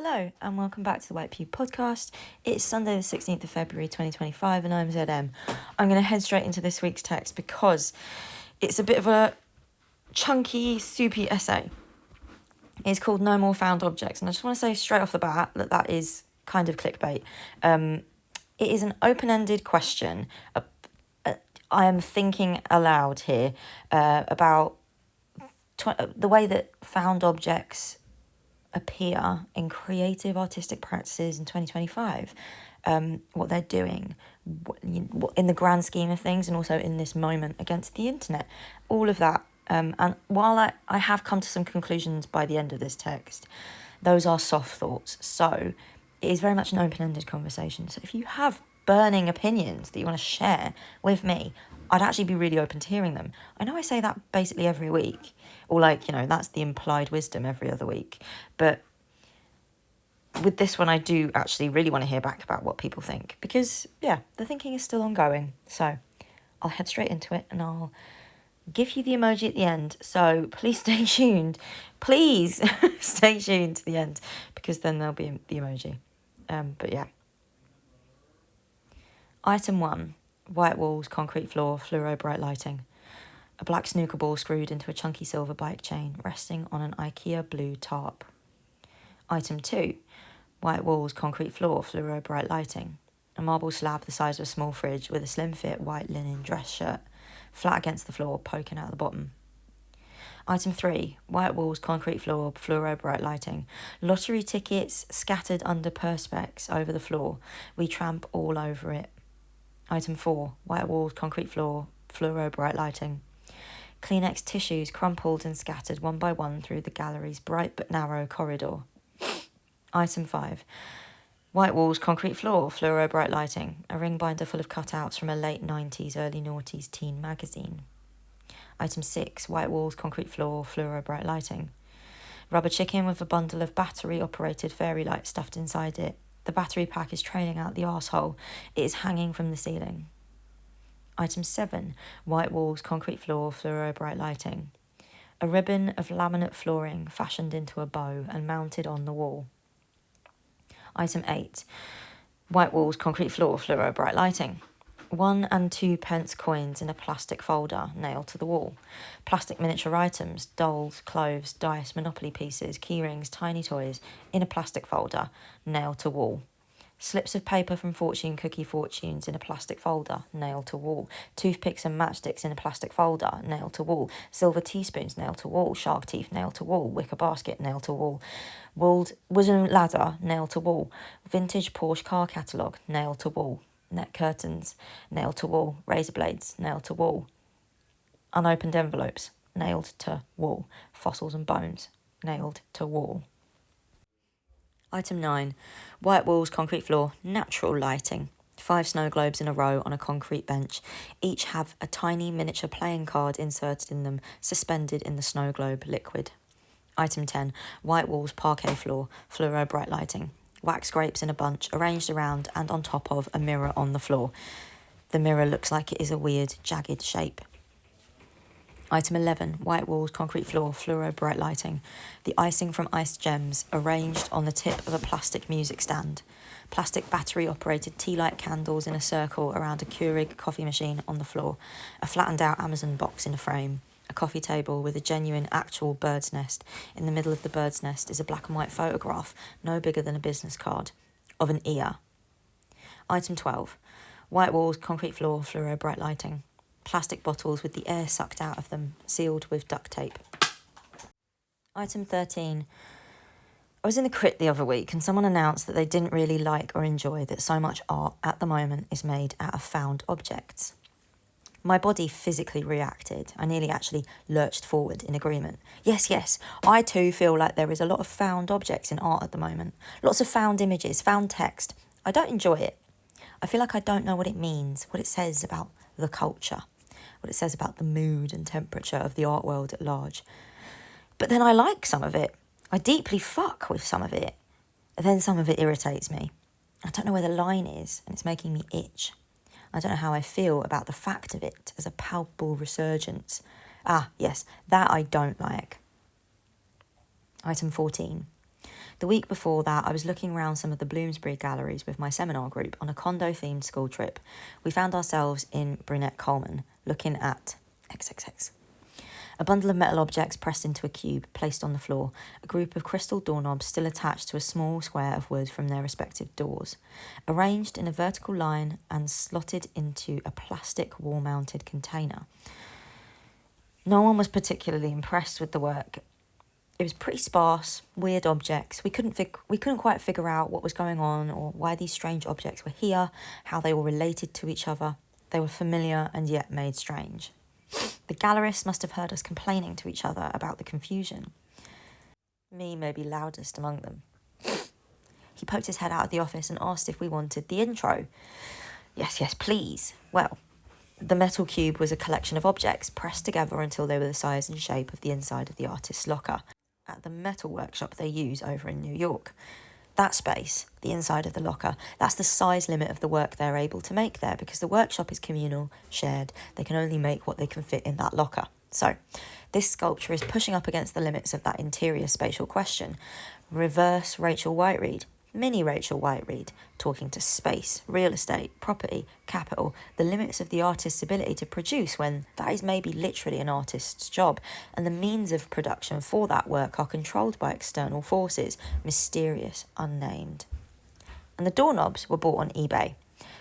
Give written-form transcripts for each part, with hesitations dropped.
Hello and welcome back to the White Pew podcast. It's Sunday the 16th of February 2025 and I'm ZM. I'm going to head straight into this week's text because it's a bit of a chunky, soupy essay. It's called No More Found Objects, and I just want to say straight off the bat that is kind of clickbait. It is an open-ended question. I am thinking aloud here about the way that found objects appear in creative artistic practices in 2025, what they're doing in the grand scheme of things, and also in this moment against the internet, all of that. And while I have come to some conclusions by the end of this text, those are soft thoughts. So it is very much an open-ended conversation. So if you have burning opinions that you want to share with me, I'd actually be really open to hearing them. I know I say that basically every week, or that's the implied wisdom every other week. But with this one, I do actually really want to hear back about what people think, because, the thinking is still ongoing. So I'll head straight into it and I'll give you the emoji at the end. So please stay tuned. Please stay tuned to the end, because then there'll be the emoji. Item 1. White walls, concrete floor, fluoro bright lighting. A black snooker ball screwed into a chunky silver bike chain, resting on an IKEA blue tarp. Item 2. White walls, concrete floor, fluoro bright lighting. A marble slab the size of a small fridge with a slim fit white linen dress shirt, flat against the floor, poking out the bottom. Item 3. White walls, concrete floor, fluoro bright lighting. Lottery tickets scattered under perspex over the floor. We tramp all over it. Item 4. White walls, concrete floor, fluoro bright lighting. Kleenex tissues crumpled and scattered one by one through the gallery's bright but narrow corridor. Item 5. White walls, concrete floor, fluoro bright lighting. A ring binder full of cutouts from a late 90s, early noughties teen magazine. Item 6. White walls, concrete floor, fluoro bright lighting. Rubber chicken with a bundle of battery-operated fairy lights stuffed inside it. The battery pack is trailing out the arsehole. It is hanging from the ceiling. Item 7. White walls, concrete floor, fluoro bright lighting. A ribbon of laminate flooring fashioned into a bow and mounted on the wall. Item 8. White walls, concrete floor, fluoro bright lighting. 1 and 2 pence coins in a plastic folder nailed to the wall. Plastic miniature items, dolls, clothes, dice, Monopoly pieces, keyrings, tiny toys in a plastic folder nailed to wall. Slips of paper from fortune cookie fortunes in a plastic folder nailed to wall. Toothpicks and matchsticks in a plastic folder nailed to wall. Silver teaspoons nailed to wall. Shark teeth nailed to wall. Wicker basket nailed to wall. Wooden ladder nailed to wall. Vintage Porsche car catalogue nailed to wall. Net curtains nailed to wall. Razor blades nailed to wall. Unopened envelopes nailed to wall. Fossils and bones nailed to wall. Item 9. White walls, concrete floor, natural lighting. 5 snow globes in a row on a concrete bench. Each have a tiny miniature playing card inserted in them, suspended in the snow globe liquid. Item 10. White walls, parquet floor, fluoro bright lighting. Wax grapes in a bunch, arranged around and on top of a mirror on the floor. The mirror looks like it is a weird, jagged shape. Item 11. White walls, concrete floor, fluoro bright lighting. The icing from iced gems, arranged on the tip of a plastic music stand. Plastic battery-operated tea-light candles in a circle around a Keurig coffee machine on the floor. A flattened-out Amazon box in a frame. A coffee table with a genuine, actual bird's nest. In the middle of the bird's nest is a black and white photograph, no bigger than a business card, of an ear. Item 12. White walls, concrete floor, fluoro bright lighting. Plastic bottles with the air sucked out of them, sealed with duct tape. Item 13. I was in the crit the other week and someone announced that they didn't really like or enjoy that so much art at the moment is made out of found objects. My body physically reacted. I nearly actually lurched forward in agreement. Yes, I too feel like there is a lot of found objects in art at the moment. Lots of found images, found text. I don't enjoy it. I feel like I don't know what it means, what it says about the culture, what it says about the mood and temperature of the art world at large. But then I like some of it. I deeply fuck with some of it. Then some of it irritates me. I don't know where the line is, and it's making me itch. I don't know how I feel about the fact of it as a palpable resurgence. Yes, that I don't like. Item 14. The week before that, I was looking around some of the Bloomsbury galleries with my seminar group on a condo-themed school trip. We found ourselves in Brunette Coleman, looking at XXX. A bundle of metal objects pressed into a cube, placed on the floor, a group of crystal doorknobs still attached to a small square of wood from their respective doors, arranged in a vertical line and slotted into a plastic wall-mounted container. No one was particularly impressed with the work. It was pretty sparse, weird objects. We couldn't quite figure out what was going on or why these strange objects were here, how they were related to each other. They were familiar and yet made strange. The gallerists must have heard us complaining to each other about the confusion. Me maybe loudest among them. He poked his head out of the office and asked if we wanted the intro. Yes, please. Well, the metal cube was a collection of objects pressed together until they were the size and shape of the inside of the artist's locker at the metal workshop they use over in New York. That space, the inside of the locker, that's the size limit of the work they're able to make there, because the workshop is communal, shared. They can only make what they can fit in that locker. So this sculpture is pushing up against the limits of that interior spatial question. Reverse Rachel Whiteread, mini Rachel Whiteread, talking to space, real estate, property, capital, the limits of the artist's ability to produce when that is maybe literally an artist's job, and the means of production for that work are controlled by external forces, mysterious, unnamed. And the doorknobs were bought on eBay.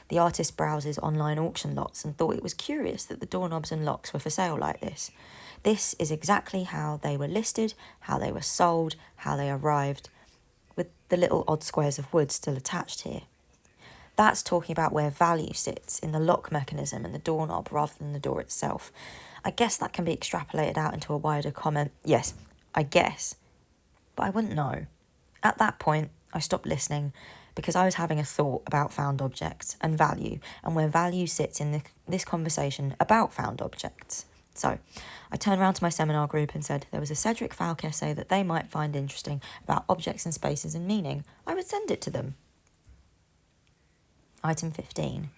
The artist browses online auction lots and thought it was curious that the doorknobs and locks were for sale like this. This is exactly how they were listed, how they were sold, how they arrived, with the little odd squares of wood still attached here. That's talking about where value sits, in the lock mechanism and the doorknob rather than the door itself. I guess that can be extrapolated out into a wider comment. Yes, I guess. But I wouldn't know. At that point, I stopped listening because I was having a thought about found objects and value, and where value sits in this conversation about found objects. So I turned around to my seminar group and said there was a Cedric Falk essay that they might find interesting about objects and spaces and meaning. I would send it to them. Item 15.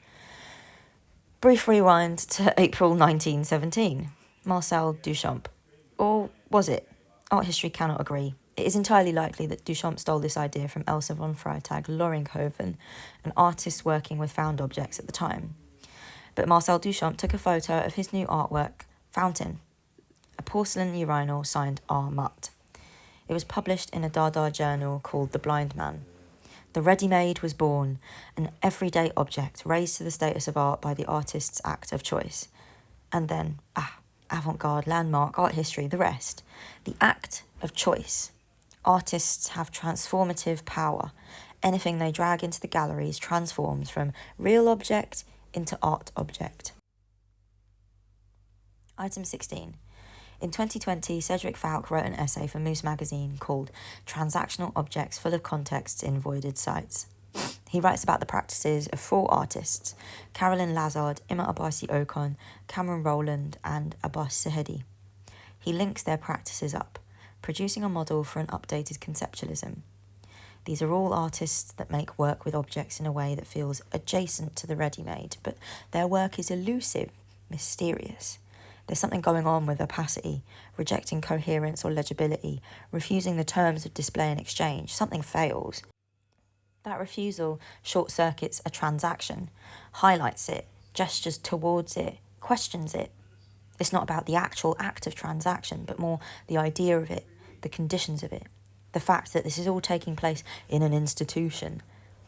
Brief rewind to April 1917. Marcel Duchamp. Or was it? Art history cannot agree. It is entirely likely that Duchamp stole this idea from Elsa von Freytag Loringhoven, an artist working with found objects at the time. But Marcel Duchamp took a photo of his new artwork, Fountain, a porcelain urinal signed R. Mutt. It was published in a Dada journal called The Blind Man. The ready-made was born, an everyday object raised to the status of art by the artist's act of choice. And then, avant-garde, landmark, art history, the rest. The act of choice. Artists have transformative power. Anything they drag into the galleries transforms from real object into art object. Item 16. In 2020, Cedric Falk wrote an essay for Moose magazine called Transactional Objects Full of Contexts in Voided Sites. He writes about the practices of 4 artists, Carolyn Lazard, Ima Abasi Okon, Cameron Rowland, and Abbas Sahedi. He links their practices up, producing a model for an updated conceptualism. These are all artists that make work with objects in a way that feels adjacent to the ready-made, but their work is elusive, mysterious. There's something going on with opacity, rejecting coherence or legibility, refusing the terms of display and exchange. Something fails. That refusal short-circuits a transaction, highlights it, gestures towards it, questions it. It's not about the actual act of transaction, but more the idea of it, the conditions of it, the fact that this is all taking place in an institution.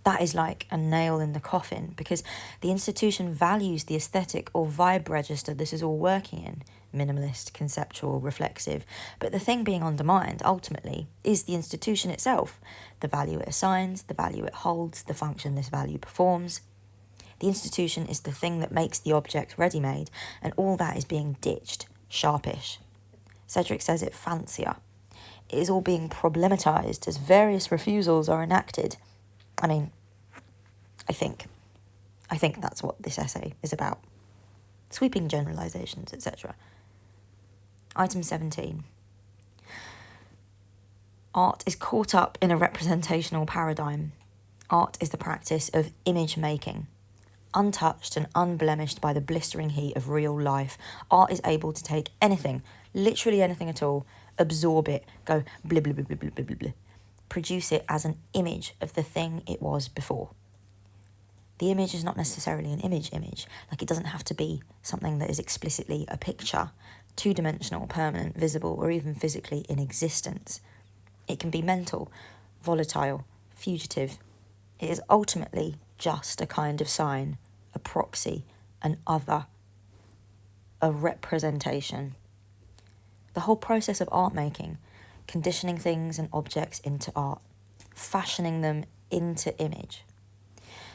That is like a nail in the coffin, because the institution values the aesthetic or vibe register this is all working in, minimalist, conceptual, reflexive. But the thing being undermined, ultimately, is the institution itself, the value it assigns, the value it holds, the function this value performs. The institution is the thing that makes the object ready-made, and all that is being ditched, sharpish. Cedric says it fancier. It is all being problematized as various refusals are enacted. I think that's what this essay is about. Sweeping generalizations, etc. Item 17. Art is caught up in a representational paradigm. Art is the practice of image making. Untouched and unblemished by the blistering heat of real life, art is able to take anything, literally anything at all, absorb it, go blah blah blah blah blah blah blah, produce it as an image of the thing it was before. The image is not necessarily an image, like it doesn't have to be something that is explicitly a picture, two-dimensional, permanent, visible, or even physically in existence. It can be mental, volatile, fugitive. It is ultimately just a kind of sign, a proxy, an other, a representation. The whole process of art making, conditioning things and objects into art, fashioning them into image.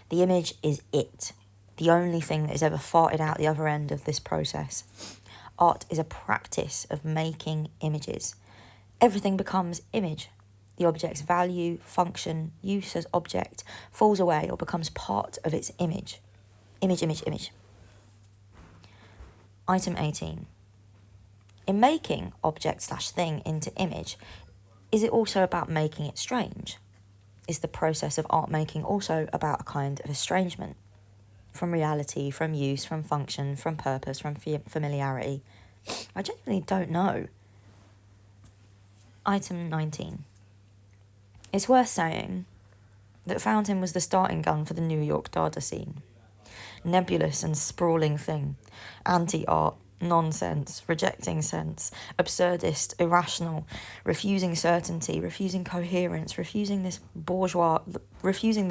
The image is it, the only thing that is ever farted out the other end of this process. Art is a practice of making images. Everything becomes image. The object's value, function, use as object falls away or becomes part of its image. Image. Item 18. In making object/thing into image, is it also about making it strange? Is the process of art making also about a kind of estrangement? From reality, from use, from function, from purpose, from familiarity? I genuinely don't know. Item 19. It's worth saying that Fountain was the starting gun for the New York Dada scene. Nebulous and sprawling thing. Anti-art, nonsense, rejecting sense, absurdist, irrational, refusing certainty, refusing coherence, refusing the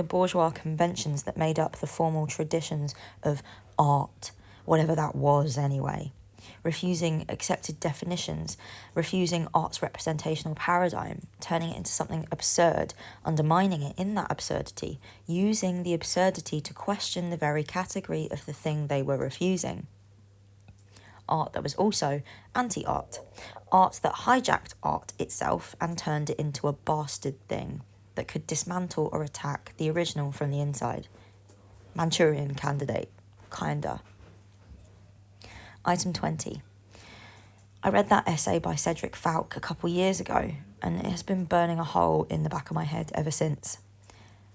bourgeois conventions that made up the formal traditions of art, whatever that was anyway. Refusing accepted definitions, refusing art's representational paradigm, turning it into something absurd, undermining it in that absurdity, using the absurdity to question the very category of the thing they were refusing. Art that was also anti-art, art that hijacked art itself and turned it into a bastard thing that could dismantle or attack the original from the inside. Manchurian Candidate, kinda. Item 20. I read that essay by Cedric Falk a couple years ago, and it has been burning a hole in the back of my head ever since.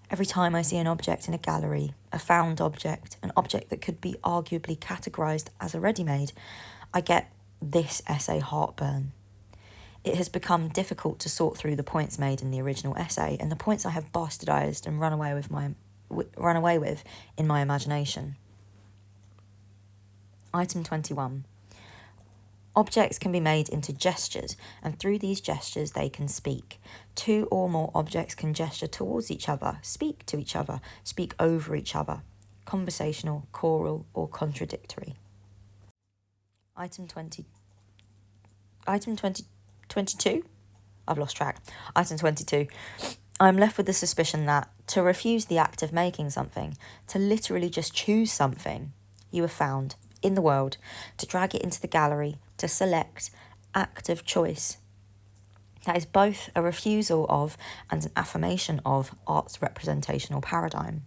Every time I see an object in a gallery, a found object, an object that could be arguably categorised as a ready-made, I get this essay heartburn. It has become difficult to sort through the points made in the original essay and the points I have bastardised and run away with in my imagination. Item 21. Objects can be made into gestures, and through these gestures they can speak. Two or more objects can gesture towards each other, speak to each other, speak over each other. Conversational, choral, or contradictory. Item 22? I've lost track. Item 22. I'm left with the suspicion that, to refuse the act of making something, to literally just choose something, you have found, in the world, to drag it into the gallery, to select, act of choice. That is both a refusal of and an affirmation of art's representational paradigm.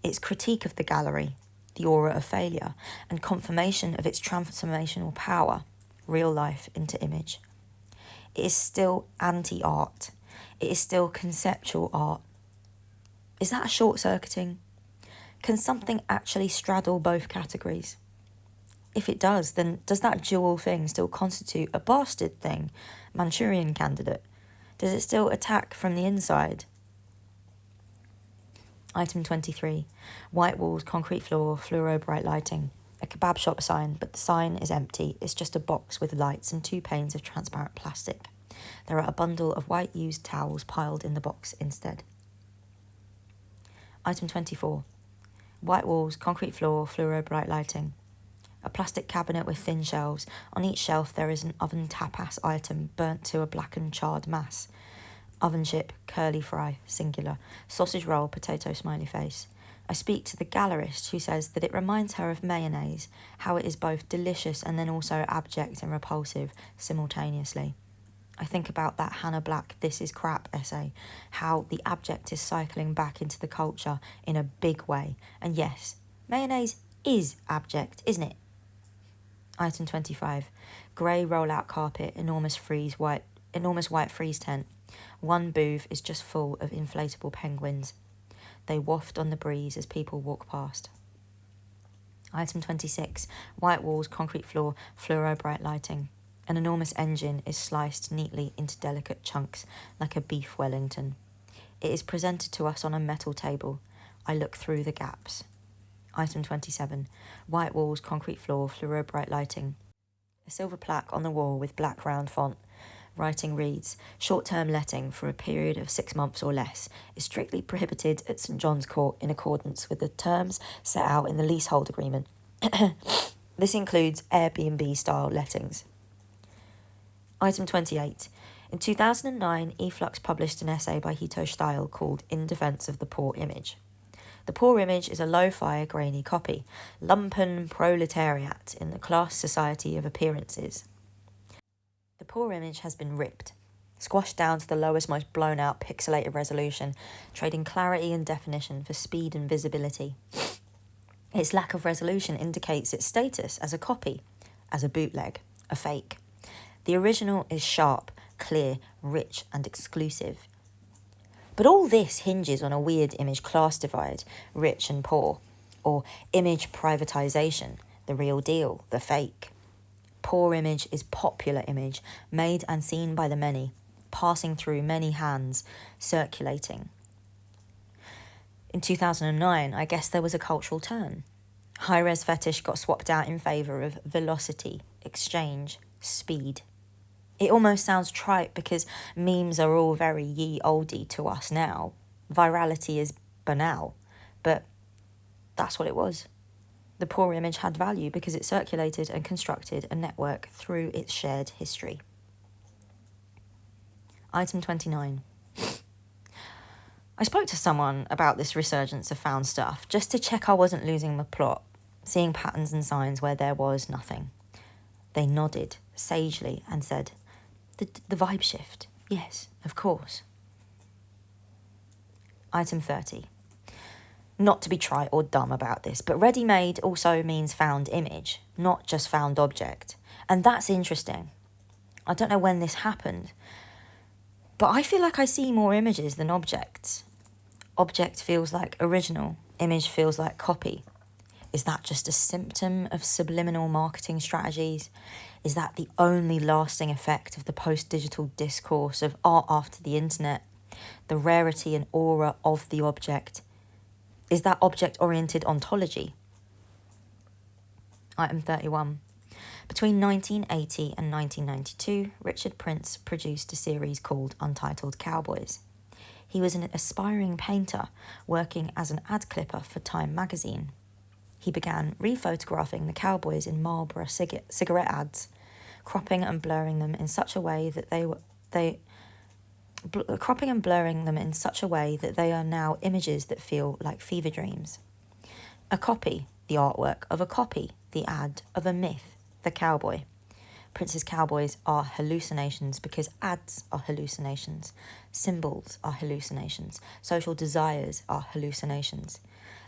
Its critique of the gallery, the aura of failure, and confirmation of its transformational power, real life into image. It is still anti-art. It is still conceptual art. Is that a short-circuiting? Can something actually straddle both categories? If it does, then does that dual thing still constitute a bastard thing, Manchurian Candidate? Does it still attack from the inside? Item 23. White walls, concrete floor, fluoro bright lighting. A kebab shop sign, but the sign is empty. It's just a box with lights and 2 panes of transparent plastic. There are a bundle of white used towels piled in the box instead. Item 24. White walls, concrete floor, fluoro bright lighting. A plastic cabinet with thin shelves. On each shelf there is an oven tapas item burnt to a blackened charred mass. Oven chip, curly fry, singular. Sausage roll, potato smiley face. I speak to the gallerist who says that it reminds her of mayonnaise, how it is both delicious and then also abject and repulsive simultaneously. I think about that Hannah Black This Is Crap essay, how the abject is cycling back into the culture in a big way. And yes, mayonnaise is abject, isn't it? Item 25. Grey roll-out carpet, enormous white freeze tent. One booth is just full of inflatable penguins. They waft on the breeze as people walk past. Item 26. White walls, concrete floor, fluoro bright lighting. An enormous engine is sliced neatly into delicate chunks like a beef Wellington. It is presented to us on a metal table. I look through the gaps. Item 27. White walls, concrete floor, fluoro bright lighting. A silver plaque on the wall with black round font. Writing reads, short-term letting for a period of 6 months or less is strictly prohibited at St John's Court in accordance with the terms set out in the leasehold agreement. This includes Airbnb-style lettings. Item 28. In 2009, Eflux published an essay by Hito Steil called In Defence of the Poor Image. The poor image is a lo-fi, grainy copy, lumpen proletariat in the class society of appearances. The poor image has been ripped, squashed down to the lowest, most blown-out pixelated resolution, trading clarity and definition for speed and visibility. Its lack of resolution indicates its status as a copy, as a bootleg, a fake. The original is sharp, clear, rich, and exclusive. But all this hinges on a weird image class divide, rich and poor, or image privatization, the real deal, the fake. Poor image is popular image, made and seen by the many, passing through many hands, circulating. In 2009, I guess there was a cultural turn. High-res fetish got swapped out in favour of velocity, exchange, speed. It almost sounds trite because memes are all very ye olde to us now. Virality is banal, but that's what it was. The poor image had value because it circulated and constructed a network through its shared history. Item 29. I spoke to someone about this resurgence of found stuff just to check I wasn't losing the plot, seeing patterns and signs where there was nothing. They nodded sagely and said, The vibe shift. Yes, of course. Item 30. Not to be trite or dumb about this, but ready-made also means found image, not just found object. And that's interesting. I don't know when this happened, but I feel like I see more images than objects. Object feels like original, image feels like copy. Is that just a symptom of subliminal marketing strategies? Is that the only lasting effect of the post-digital discourse of art after the internet? The rarity and aura of the object? Is that object-oriented ontology? Item 31. Between 1980 and 1992, Richard Prince produced a series called Untitled Cowboys. He was an aspiring painter working as an ad clipper for Time magazine. He began rephotographing the cowboys in Marlboro cigarette ads, cropping and blurring them in such a way that they are now images that feel like fever dreams. A copy, the artwork of a copy, the ad of a myth, the cowboy. Prince's cowboys are hallucinations because ads are hallucinations, symbols are hallucinations, social desires are hallucinations.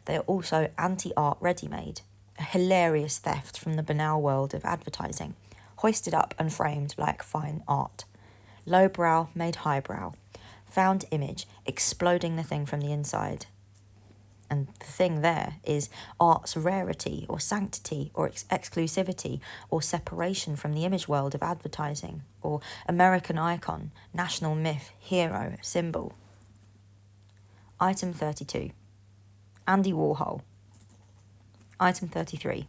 They are also anti-art ready-made, a hilarious theft from the banal world of advertising, hoisted up and framed like fine art. Lowbrow made highbrow, found image exploding the thing from the inside. And the thing there is art's rarity or sanctity or exclusivity or separation from the image world of advertising or American icon, national myth, hero, symbol. Item 32. Andy Warhol. Item 33.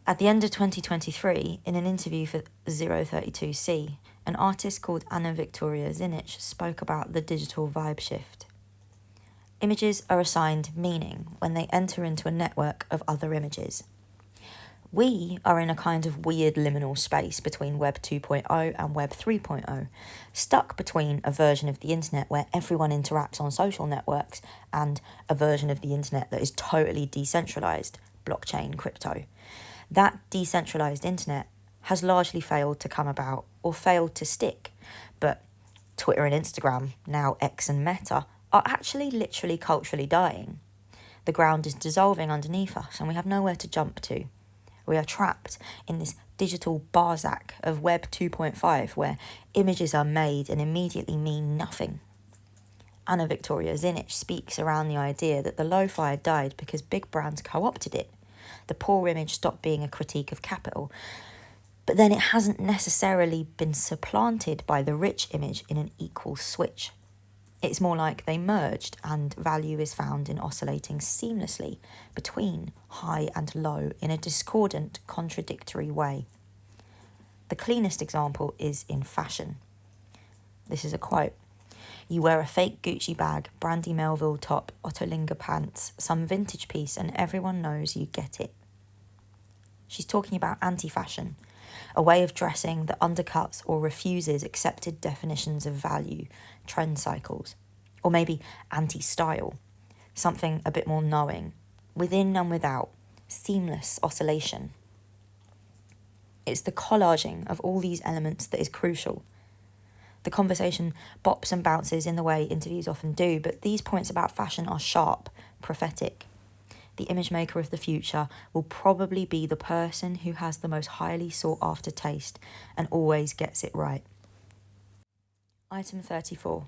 At the end of 2023, in an interview for 032C, an artist called Anna Victoria Zinich spoke about the digital vibe shift. Images are assigned meaning when they enter into a network of other images. We are in a kind of weird liminal space between Web 2.0 and Web 3.0, stuck between a version of the internet where everyone interacts on social networks and a version of the internet that is totally decentralized, blockchain, crypto. That decentralized internet has largely failed to come about or failed to stick, but Twitter and Instagram, now X and Meta, are actually literally culturally dying. The ground is dissolving underneath us and we have nowhere to jump to. We are trapped in this digital Barzak of Web 2.5 where images are made and immediately mean nothing. Anna Victoria Zinich speaks around the idea that the lo-fi died because big brands co-opted it. The poor image stopped being a critique of capital but then it hasn't necessarily been supplanted by the rich image in an equal switch. It's more like they merged, and value is found in oscillating seamlessly between high and low in a discordant, contradictory way. The cleanest example is in fashion. This is a quote. You wear a fake Gucci bag, Brandy Melville top, Ottolinger pants, some vintage piece, and everyone knows you get it. She's talking about anti-fashion, a way of dressing that undercuts or refuses accepted definitions of value, trend cycles, or maybe anti-style, something a bit more knowing, within and without, seamless oscillation. It's the collaging of all these elements that is crucial. The conversation bops and bounces in the way interviews often do, but these points about fashion are sharp, prophetic. The image maker of the future will probably be the person who has the most highly sought after taste and always gets it right. Item 34.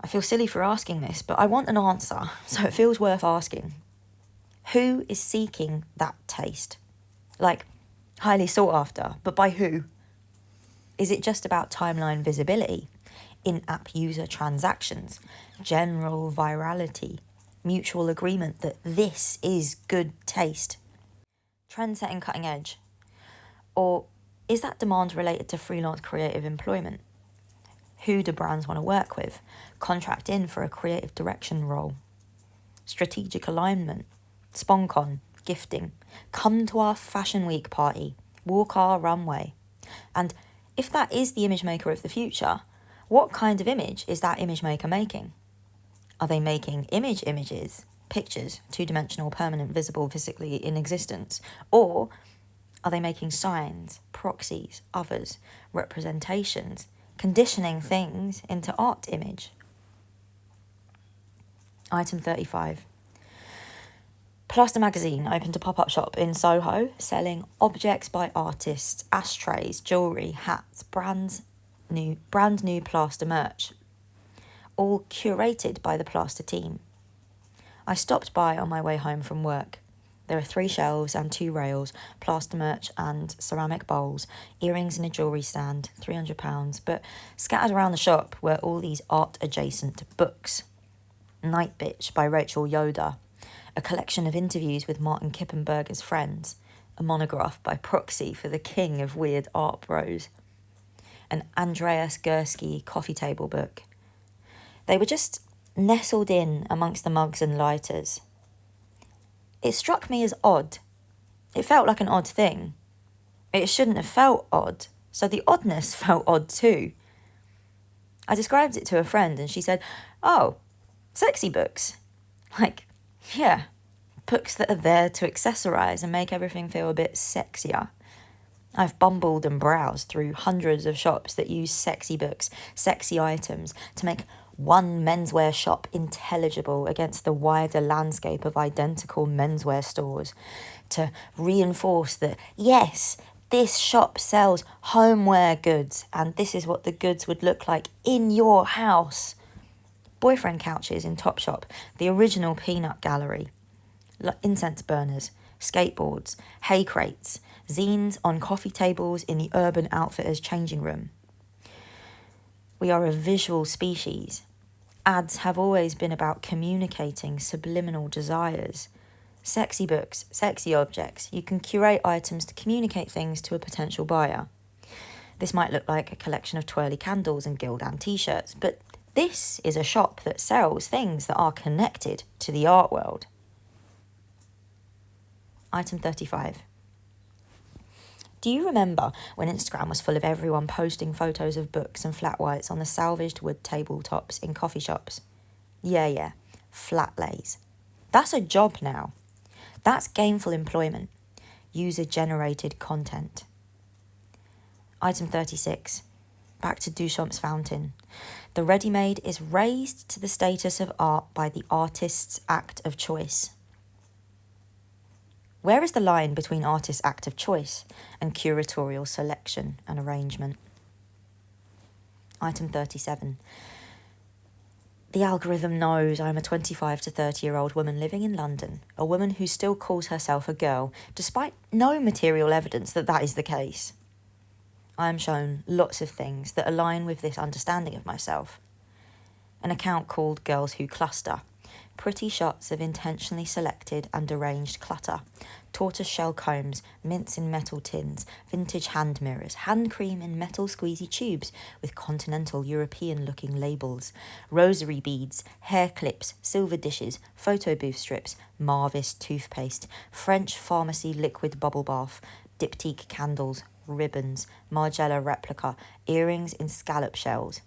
I feel silly for asking this, but I want an answer, so it feels worth asking. Who is seeking that taste? Like, highly sought after, but by who? Is it just about timeline visibility, in-app user transactions, general virality, mutual agreement that this is good taste, trend-setting cutting edge? Or is that demand related to freelance creative employment? Who do brands want to work with? Contract in for a creative direction role? Strategic alignment? SponCon? Gifting? Come to our Fashion Week party? Walk our runway? And if that is the image maker of the future, what kind of image is that image maker making? Are they making images, pictures, two-dimensional, permanent, visible, physically in existence? Or are they making signs, proxies, others, representations, conditioning things into art image? Item 35. Plaster Magazine opened a pop-up shop in Soho selling objects by artists, ashtrays, jewellery, hats, brand new plaster merch, all curated by the plaster team. I stopped by on my way home from work. There are 3 shelves and 2 rails, plaster merch and ceramic bowls, earrings in a jewellery stand, £300, but scattered around the shop were all these art-adjacent books. Night Bitch by Rachel Yoder, a collection of interviews with Martin Kippenberger's friends, a monograph by proxy for the king of weird art bros, an Andreas Gursky coffee table book. They were just nestled in amongst the mugs and lighters. It struck me as odd. It felt like an odd thing. It shouldn't have felt odd, so the oddness felt odd too. I described it to a friend and she said, "Oh, sexy books." Like, yeah, books that are there to accessorise and make everything feel a bit sexier. I've bumbled and browsed through hundreds of shops that use sexy books, sexy items, to make one menswear shop intelligible against the wider landscape of identical menswear stores, to reinforce that, yes, this shop sells homeware goods and this is what the goods would look like in your house. Boyfriend couches in Topshop, the original peanut gallery, incense burners, skateboards, hay crates, zines on coffee tables in the Urban Outfitters changing room. We are a visual species. Ads have always been about communicating subliminal desires. Sexy books, sexy objects. You can curate items to communicate things to a potential buyer. This might look like a collection of twirly candles and Gildan t-shirts, but this is a shop that sells things that are connected to the art world. Item 35. Do you remember when Instagram was full of everyone posting photos of books and flat whites on the salvaged wood tabletops in coffee shops? Yeah, flat lays. That's a job now. That's gainful employment, user-generated content. Item 36. Back to Duchamp's fountain. The ready-made is raised to the status of art by the artist's act of choice. Where is the line between artist's act of choice and curatorial selection and arrangement? Item 37. The algorithm knows I'm a 25 to 30-year-old woman living in London, a woman who still calls herself a girl, despite no material evidence that that is the case. I am shown lots of things that align with this understanding of myself. An account called Girls Who Cluster. Pretty shots of intentionally selected and arranged clutter. Tortoiseshell combs, mints in metal tins, vintage hand mirrors, hand cream in metal squeezy tubes with continental European-looking labels, rosary beads, hair clips, silver dishes, photo booth strips, Marvis toothpaste, French pharmacy liquid bubble bath, diptyque candles, ribbons, Margiela replica, earrings in scallop shells.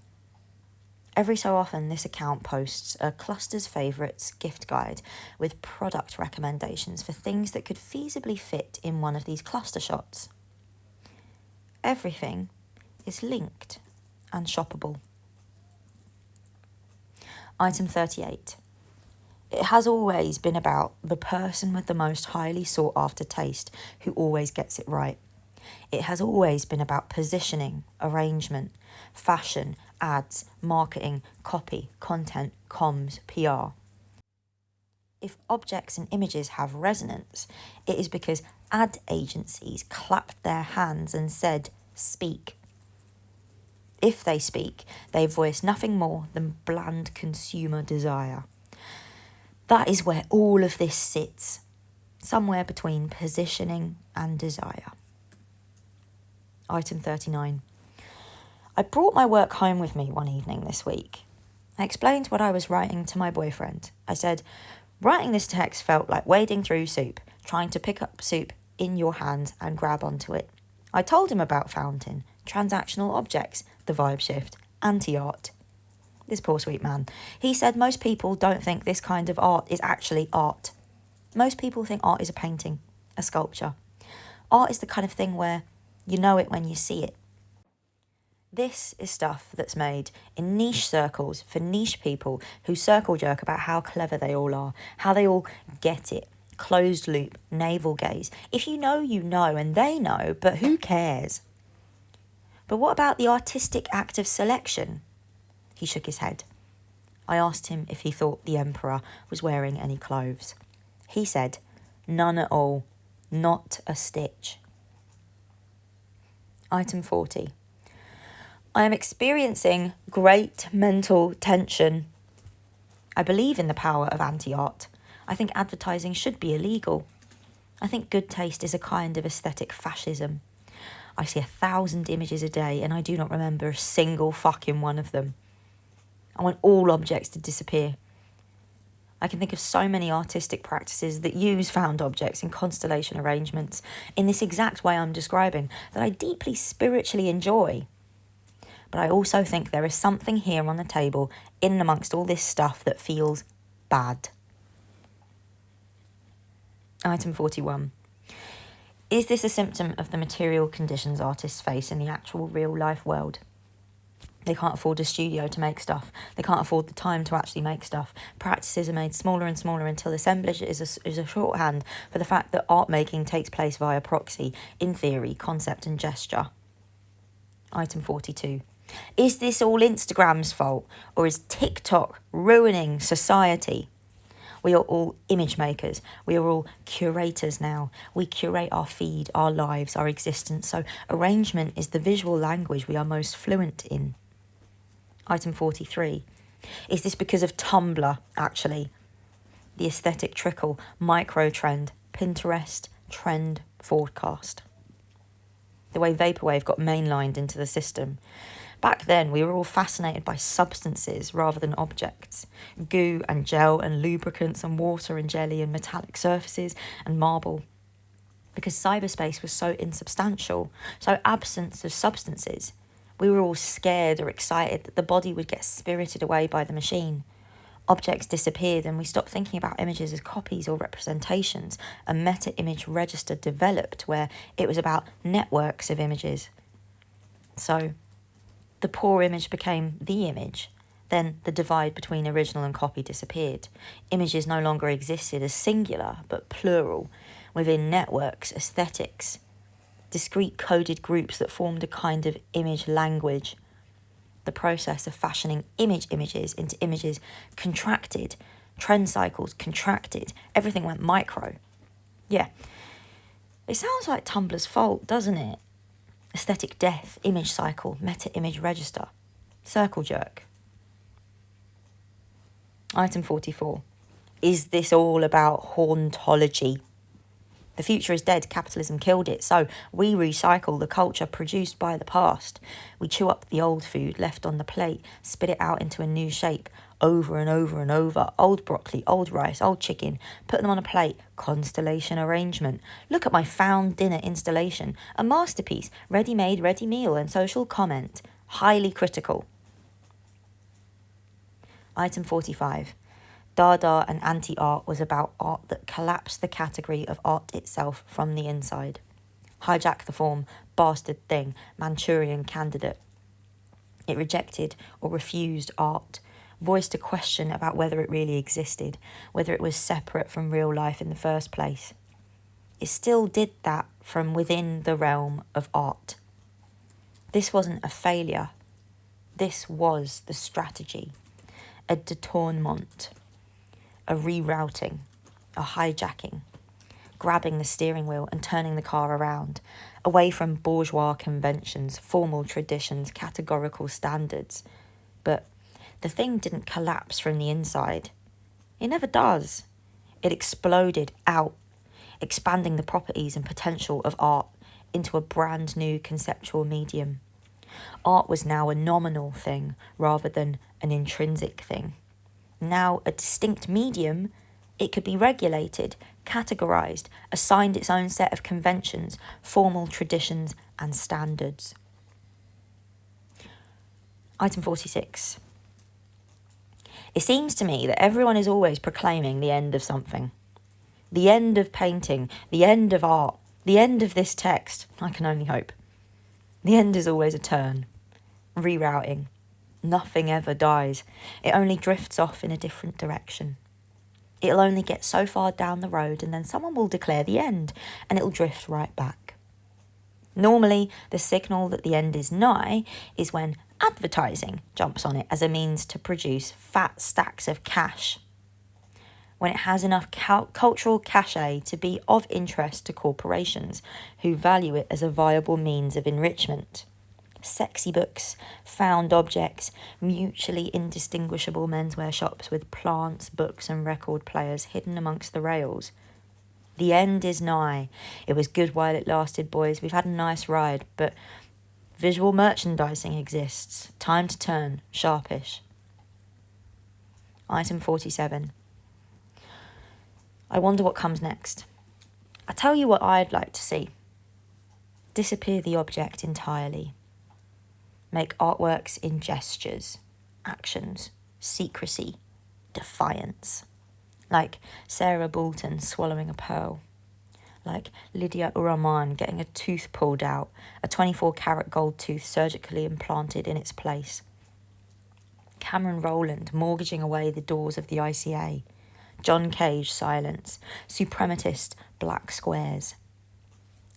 Every so often, this account posts a Cluster's Favourites gift guide with product recommendations for things that could feasibly fit in one of these cluster shots. Everything is linked and shoppable. Item 38. It has always been about the person with the most highly sought after taste who always gets it right. It has always been about positioning, arrangement, fashion, ads, marketing, copy, content, comms, PR. If objects and images have resonance, it is because ad agencies clapped their hands and said, speak. If they speak, they voice nothing more than bland consumer desire. That is where all of this sits, somewhere between positioning and desire. Item 39. I brought my work home with me one evening this week. I explained what I was writing to my boyfriend. I said, writing this text felt like wading through soup, trying to pick up soup in your hand and grab onto it. I told him about Fountain, transactional objects, the vibe shift, anti-art. This poor sweet man. He said most people don't think this kind of art is actually art. Most people think art is a painting, a sculpture. Art is the kind of thing where you know it when you see it. This is stuff that's made in niche circles for niche people who circle jerk about how clever they all are, how they all get it. Closed loop, navel gaze. If you know, you know, and they know, but who cares? But what about the artistic act of selection? He shook his head. I asked him if he thought the emperor was wearing any clothes. He said, none at all, not a stitch. Item 40. I am experiencing great mental tension. I believe in the power of anti-art. I think advertising should be illegal. I think good taste is a kind of aesthetic fascism. I see 1,000 images a day and I do not remember a single fucking one of them. I want all objects to disappear. I can think of so many artistic practices that use found objects in constellation arrangements in this exact way I'm describing that I deeply spiritually enjoy. But I also think there is something here on the table in and amongst all this stuff that feels bad. Item 41. Is this a symptom of the material conditions artists face in the actual real-life world? They can't afford a studio to make stuff. They can't afford the time to actually make stuff. Practices are made smaller and smaller until assemblage is a shorthand for the fact that art making takes place via proxy, in theory, concept and gesture. Item 42. Is this all Instagram's fault, or is TikTok ruining society? We are all image makers. We are all curators now. We curate our feed, our lives, our existence. So arrangement is the visual language we are most fluent in. Item 43. Is this because of Tumblr, actually? The aesthetic trickle, micro-trend, Pinterest, trend, forecast. The way Vaporwave got mainlined into the system. Back then, we were all fascinated by substances rather than objects. Goo and gel and lubricants and water and jelly and metallic surfaces and marble. Because cyberspace was so insubstantial, so absence of substances, we were all scared or excited that the body would get spirited away by the machine. Objects disappeared and we stopped thinking about images as copies or representations. A meta-image register developed where it was about networks of images. So the poor image became the image. Then the divide between original and copy disappeared. Images no longer existed as singular but plural within networks, aesthetics, discrete coded groups that formed a kind of image language. The process of fashioning images into images contracted. Trend cycles contracted. Everything went micro. Yeah. It sounds like Tumblr's fault, doesn't it? Aesthetic death, image cycle, meta-image register, circle jerk. Item 44. Is this all about hauntology? The future is dead, capitalism killed it, so we recycle the culture produced by the past. We chew up the old food left on the plate, spit it out into a new shape, over and over and over. Old broccoli, old rice, old chicken, put them on a plate, constellation arrangement. Look at my found dinner installation, a masterpiece, ready-made, ready meal and social comment. Highly critical. Item 45. Dada and anti-art was about art that collapsed the category of art itself from the inside. Hijack the form, bastard thing, Manchurian candidate. It rejected or refused art, voiced a question about whether it really existed, whether it was separate from real life in the first place. It still did that from within the realm of art. This wasn't a failure. This was the strategy, a détournement. A rerouting, a hijacking, grabbing the steering wheel and turning the car around, away from bourgeois conventions, formal traditions, categorical standards. But the thing didn't collapse from the inside. It never does. It exploded out, expanding the properties and potential of art into a brand new conceptual medium. Art was now a nominal thing rather than an intrinsic thing. Now a distinct medium, it could be regulated, categorised, assigned its own set of conventions, formal traditions and standards. Item 46. It seems to me that everyone is always proclaiming the end of something. The end of painting, the end of art, the end of this text. I can only hope. The end is always a turn, rerouting. Nothing ever dies. It only drifts off in a different direction. It'll only get so far down the road and then someone will declare the end and it'll drift right back. Normally, the signal that the end is nigh is when advertising jumps on it as a means to produce fat stacks of cash. When it has enough cultural cachet to be of interest to corporations who value it as a viable means of enrichment. Sexy books, found objects, mutually indistinguishable menswear shops with plants, books and record players hidden amongst the rails. The end is nigh. It was good while it lasted, boys. We've had a nice ride, but visual merchandising exists. Time to turn, sharpish. Item 47. I wonder what comes next. I tell you what I'd like to see. Disappear the object entirely. Make artworks in gestures, actions, secrecy, defiance. Like Sarah Bolton swallowing a pearl. Like Lydia Uraman getting a tooth pulled out, a 24-carat gold tooth surgically implanted in its place. Cameron Rowland mortgaging away the doors of the ICA. John Cage silence, suprematist black squares.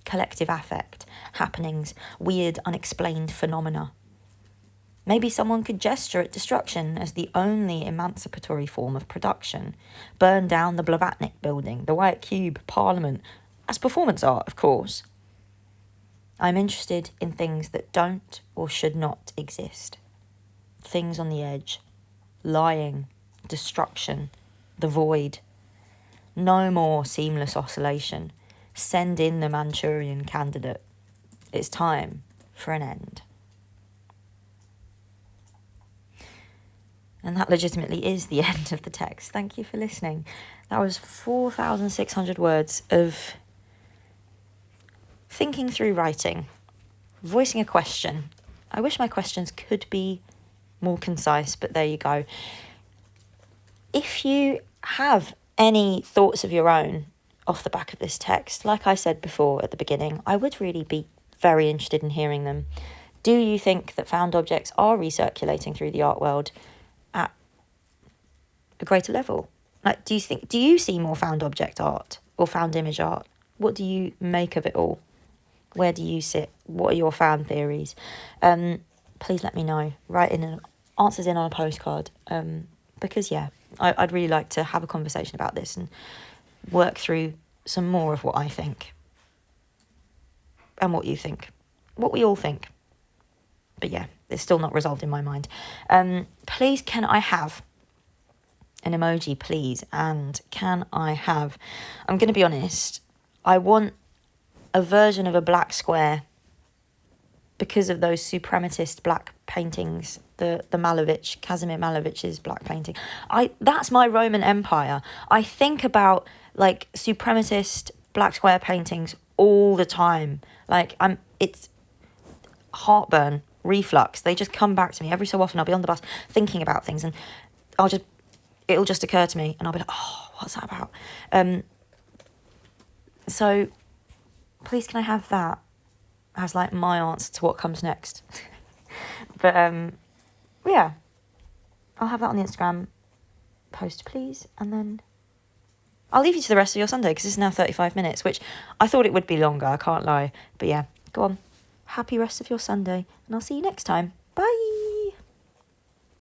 Collective affect, happenings, weird unexplained phenomena. Maybe someone could gesture at destruction as the only emancipatory form of production. Burn down the Blavatnik building, the White Cube, Parliament, as performance art, of course. I'm interested in things that don't or should not exist. Things on the edge. Lying. Destruction. The void. No more seamless oscillation. Send in the Manchurian candidate. It's time for an end. And that legitimately is the end of the text. Thank you for listening. That was 4,600 words of thinking through writing, voicing a question. I wish my questions could be more concise, but there you go. If you have any thoughts of your own off the back of this text, like I said before at the beginning, I would really be very interested in hearing them. Do you think that found objects are recirculating through the art world at a greater level? Like, do you see more found object art or found image art? What do you make of it all? Where do you sit? What are your fan theories? please let me know. Write in answers in on a postcard. Because I'd really like to have a conversation about this and work through some more of what I think and what you think, what we all think. But yeah, it's still not resolved in my mind. Please, can I have an emoji, please? And can I have, I'm going to be honest, I want a version of a black square because of those suprematist black paintings, the Malevich, Kazimir Malevich's black painting. That's my Roman Empire. I think about like suprematist black square paintings all the time. Like it's heartburn, reflux. They just come back to me every so often. I'll be on the bus thinking about things and it'll just occur to me and I'll be like, oh, what's that about? So please can I have that as like my answer to what comes next? But yeah, I'll have that on the Instagram post, please, and then I'll leave you to the rest of your Sunday because it's now 35 minutes, which I thought it would be longer, I can't lie. But yeah, go on. Happy rest of your Sunday, and I'll see you next time. Bye.